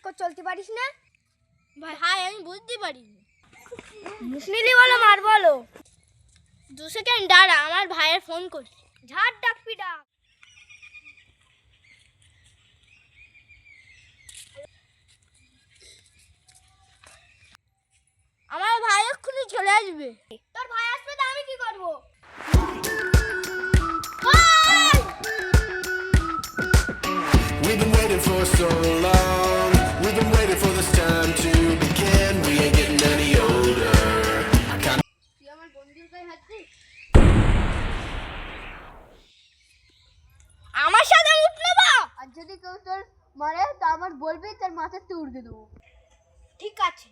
করে চলতে পারিস না? ভাই আমি বুঝতে পারিনি। মুসলিলি বলো মার বলো। 2 সেকেন্ড দাঁড়া, আমার ভাইয়ের ফোন করি। ঝাড় ডাকবি ডাক। আমার ভাই এক্ষুনি চলে আসবে। তোর ভাই আসবে তো আমি কি করবো? We've been waiting for so long. We've been waiting for this time to begin. We ain't getting any older. I can't. তুই আমার বন্ধুর গায়ে হাত দিস? আমার সাথে উঠলে বা, আর যদি কেউ তোর মারে তো আমার বলবি, তোর মাথাতে উড়িয়ে দেবো। ঠিক আছে।